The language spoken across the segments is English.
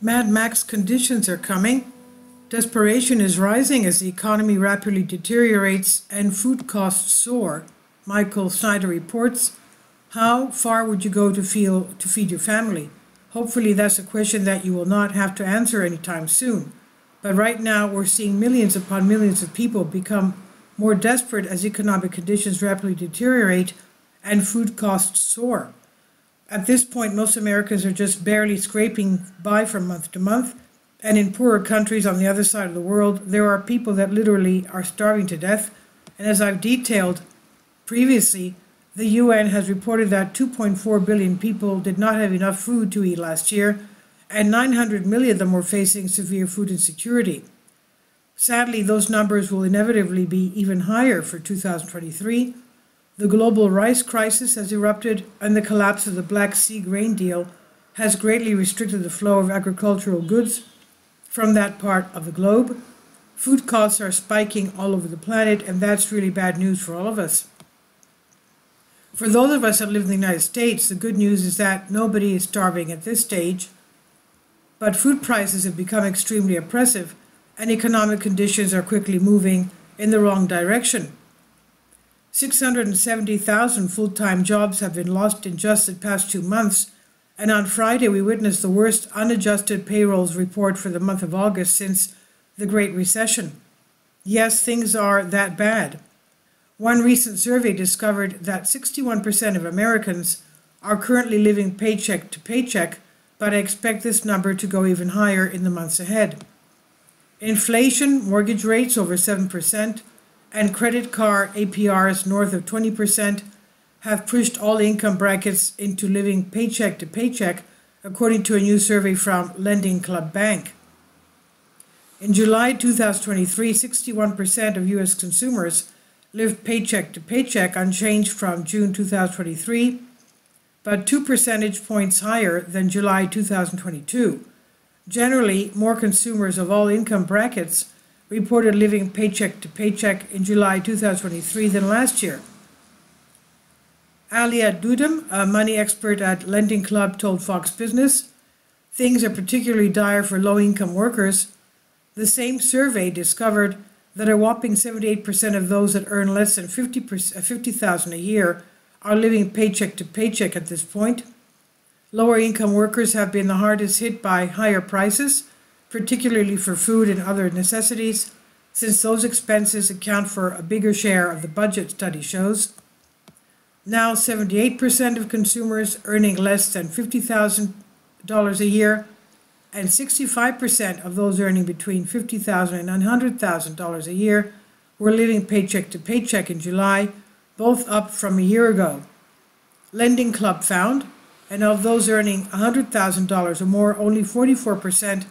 Mad Max conditions are coming. Desperation is rising as the economy rapidly deteriorates and food costs soar. Michael Snyder reports, how far would you go to feed your family? Hopefully that's a question that you will not have to answer anytime soon. But right now we're seeing millions upon millions of people become more desperate as economic conditions rapidly deteriorate and food costs soar. At this point, most Americans are just barely scraping by from month to month. And in poorer countries on the other side of the world, there are people that literally are starving to death. And as I've detailed previously, the UN has reported that 2.4 billion people did not have enough food to eat last year, and 900 million of them were facing severe food insecurity. Sadly, those numbers will inevitably be even higher for 2023. The global rice crisis has erupted, and the collapse of the Black Sea grain deal has greatly restricted the flow of agricultural goods from that part of the globe. Food costs are spiking all over the planet, and that's really bad news for all of us. For those of us that live in the United States, the good news is that nobody is starving at this stage, but food prices have become extremely oppressive, and economic conditions are quickly moving in the wrong direction. 670,000 full-time jobs have been lost in just the past 2 months, and on Friday we witnessed the worst unadjusted payrolls report for the month of August since the Great Recession. Yes, things are that bad. One recent survey discovered that 61% of Americans are currently living paycheck to paycheck, but I expect this number to go even higher in the months ahead. Inflation, mortgage rates over 7%, and credit card APRs north of 20% have pushed all income brackets into living paycheck to paycheck, according to a new survey from Lending Club Bank. In July 2023, 61% of U.S. consumers lived paycheck to paycheck, unchanged from June 2023, but 2 percentage points higher than July 2022. Generally, more consumers of all income brackets reported living paycheck to paycheck in July 2023 than last year. Alia Dudam, a money expert at Lending Club, told Fox Business, things are particularly dire for low-income workers. The same survey discovered that a whopping 78% of those that earn less than $50,000 a year are living paycheck to paycheck at this point. Lower-income workers have been the hardest hit by higher prices, particularly for food and other necessities, since those expenses account for a bigger share of the budget, study shows. Now 78% of consumers earning less than $50,000 a year and 65% of those earning between $50,000 and $100,000 a year were living paycheck to paycheck in July, both up from a year ago. Lending Club found, and of those earning $100,000 or more, only 44%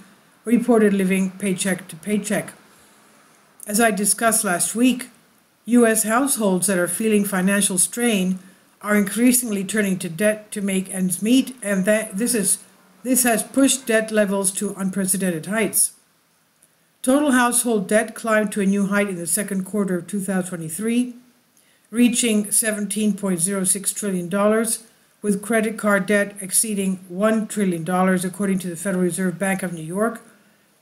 reported living paycheck to paycheck. As I discussed last week, U.S. households that are feeling financial strain are increasingly turning to debt to make ends meet, and this has pushed debt levels to unprecedented heights. Total household debt climbed to a new height in the second quarter of 2023, reaching $17.06 trillion, with credit card debt exceeding $1 trillion, according to the Federal Reserve Bank of New York.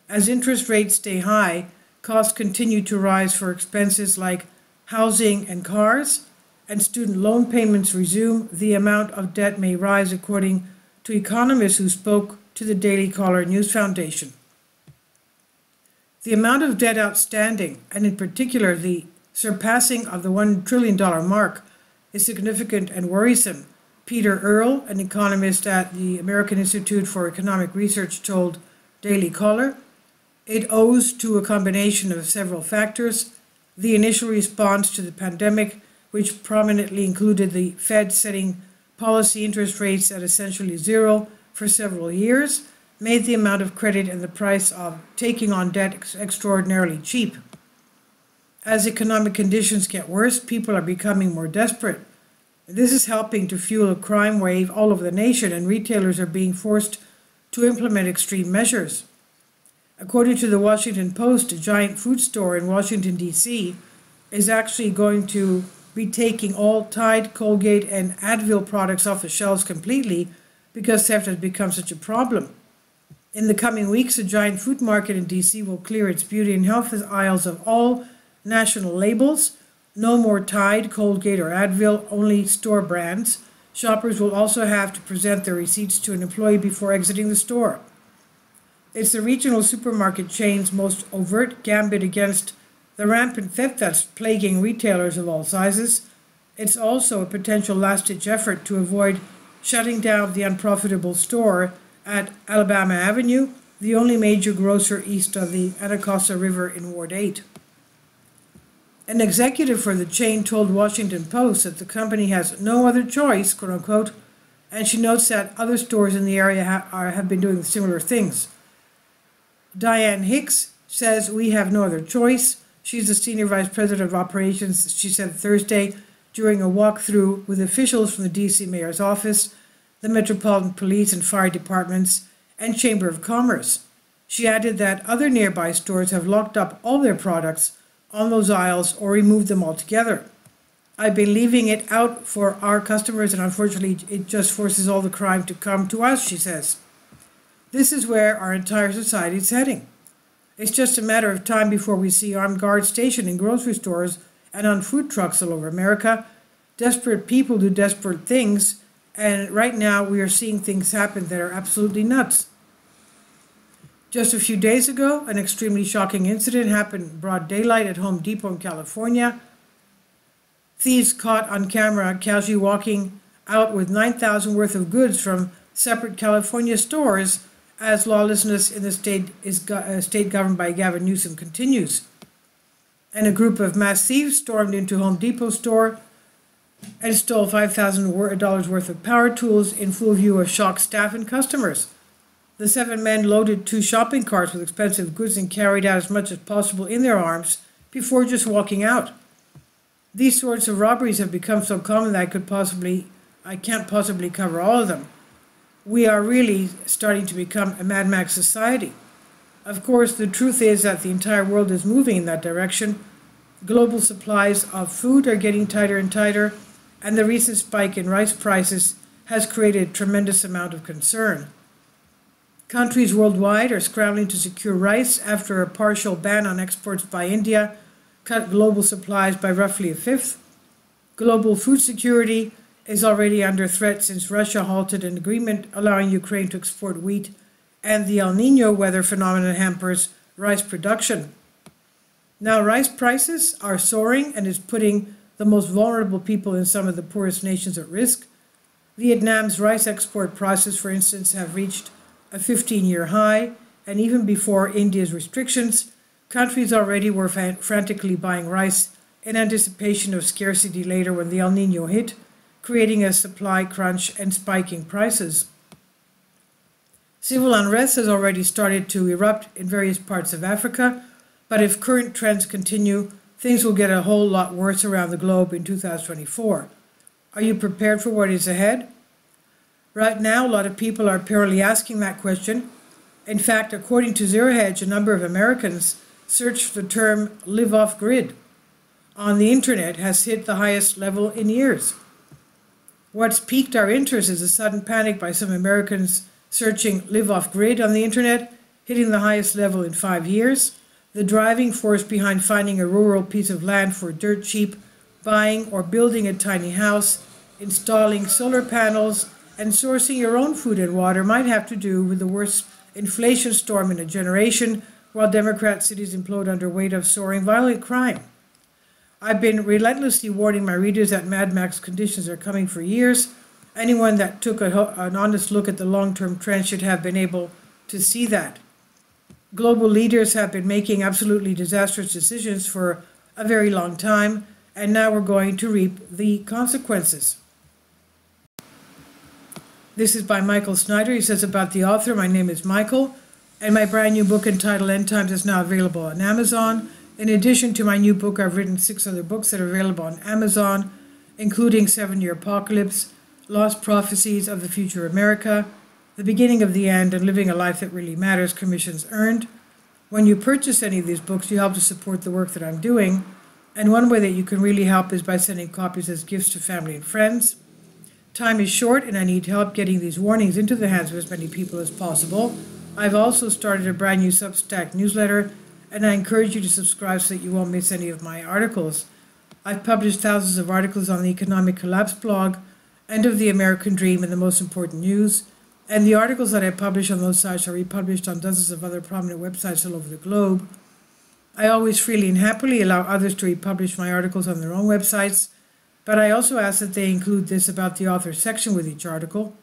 As interest rates stay high, costs continue to rise for expenses like housing and cars, and student loan payments resume. The amount of debt may rise, according to economists who spoke to the Daily Caller News Foundation. The amount of debt outstanding, and in particular the surpassing of the $1 trillion mark, is significant and worrisome. Peter Earle, an economist at the American Institute for Economic Research, told Daily Caller, it owes to a combination of several factors: the initial response to the pandemic, which prominently included the Fed setting policy interest rates at essentially zero for several years, made the amount of credit and the price of taking on debt extraordinarily cheap. As economic conditions get worse, people are becoming more desperate. This is helping to fuel a crime wave all over the nation, and retailers are being forced to implement extreme measures. According to the Washington Post, a giant food store in Washington, D.C. is actually going to be taking all Tide, Colgate, and Advil products off the shelves completely because theft has become such a problem. In the coming weeks, a giant food market in DC will clear its beauty and health aisles of all national labels. No more Tide, Colgate, or Advil, only store brands. Shoppers will also have to present their receipts to an employee before exiting the store. It's the regional supermarket chain's most overt gambit against the rampant theft that's plaguing retailers of all sizes. It's also a potential last-ditch effort to avoid shutting down the unprofitable store at Alabama Avenue, the only major grocer east of the Anacostia River in Ward 8. An executive for the chain told Washington Post that the company has no other choice, quote unquote, and she notes that other stores in the area have been doing similar things. Diane Hicks says we have no other choice. She's the senior vice president of operations, she said Thursday during a walkthrough with officials from the DC mayor's office, the Metropolitan Police and Fire Departments, and Chamber of Commerce. She added that other nearby stores have locked up all their products on those aisles or removed them altogether. I've been leaving it out for our customers, and unfortunately it just forces all the crime to come to us, she says. This is where our entire society is heading. It's just a matter of time before we see armed guards stationed in grocery stores and on food trucks all over America. Desperate people do desperate things, and right now we are seeing things happen that are absolutely nuts. Just a few days ago, an extremely shocking incident happened in broad daylight at Home Depot in California. Thieves caught on camera casually walking out with $9,000 worth of goods from separate California stores as lawlessness in the state governed by Gavin Newsom continues. And a group of mass thieves stormed into Home Depot store and stole $5,000 worth of power tools in full view of shocked staff and customers. The 7 men loaded 2 shopping carts with expensive goods and carried out as much as possible in their arms before just walking out. These sorts of robberies have become so common that I can't possibly cover all of them. We are really starting to become a Mad Max society. Of course, the truth is that the entire world is moving in that direction. Global supplies of food are getting tighter and tighter, and the recent spike in rice prices has created a tremendous amount of concern. Countries worldwide are scrambling to secure rice after a partial ban on exports by India cut global supplies by roughly a fifth. Global food security is already under threat since Russia halted an agreement allowing Ukraine to export wheat, and the El Nino weather phenomenon hampers rice production. Now rice prices are soaring and is putting the most vulnerable people in some of the poorest nations at risk. Vietnam's rice export prices, for instance, have reached a 15-year high, and even before India's restrictions, countries already were frantically buying rice in anticipation of scarcity later when the El Nino hit, creating a supply crunch and spiking prices. Civil unrest has already started to erupt in various parts of Africa, but if current trends continue, things will get a whole lot worse around the globe in 2024. Are you prepared for what is ahead? Right now, a lot of people are apparently asking that question. In fact, according to Zero Hedge, a number of Americans search for the term live off grid on the internet has hit the highest level in years. What's piqued our interest is a sudden panic by some Americans searching live off grid on the internet, hitting the highest level in 5 years. The driving force behind finding a rural piece of land for dirt cheap, buying or building a tiny house, installing solar panels, and sourcing your own food and water might have to do with the worst inflation storm in a generation, while Democrat cities implode under weight of soaring violent crime. I've been relentlessly warning my readers that Mad Max conditions are coming for years. Anyone that took an honest look at the long-term trend should have been able to see that. Global leaders have been making absolutely disastrous decisions for a very long time, and now we're going to reap the consequences. This is by Michael Snyder. He says about the author, my name is Michael, and my brand new book entitled End Times is now available on Amazon. In addition to my new book, I've written 6 other books that are available on Amazon, including 7-Year Apocalypse, Lost Prophecies of the Future America, The Beginning of the End, and Living a Life That Really Matters, Commissions Earned. When you purchase any of these books, you help to support the work that I'm doing, and one way that you can really help is by sending copies as gifts to family and friends. Time is short, and I need help getting these warnings into the hands of as many people as possible. I've also started a brand new Substack newsletter, and I encourage you to subscribe so that you won't miss any of my articles. I've published thousands of articles on the Economic Collapse blog, End of the American Dream, and the Most Important News, and the articles that I publish on those sites are republished on dozens of other prominent websites all over the globe. I always freely and happily allow others to republish my articles on their own websites, but I also ask that they include this about the author section with each article.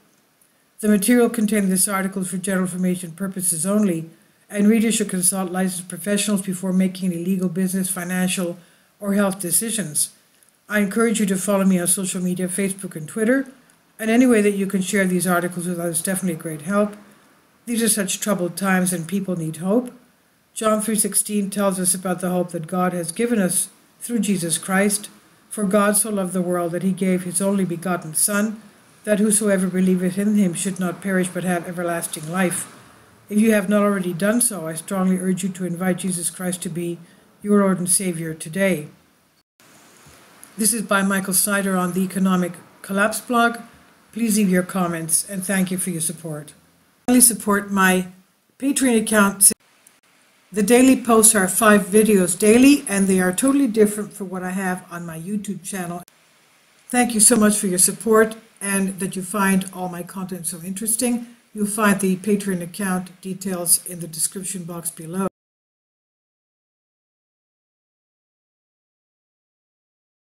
The material contained in this article is for general information purposes only, and readers should consult licensed professionals before making any legal, business, financial, or health decisions. I encourage you to follow me on social media, Facebook and Twitter, and any way that you can share these articles with others is definitely a great help. These are such troubled times and people need hope. John 3:16 tells us about the hope that God has given us through Jesus Christ. For God so loved the world that he gave his only begotten Son, that whosoever believeth in him should not perish but have everlasting life. If you have not already done so, I strongly urge you to invite Jesus Christ to be your Lord and Savior today. This is by Michael Snyder on the Economic Collapse blog. Please leave your comments, and thank you for your support. Please support my Patreon account. The daily posts are 5 videos daily, and they are totally different from what I have on my YouTube channel. Thank you so much for your support and that you find all my content so interesting. You'll find the Patreon account details in the description box below.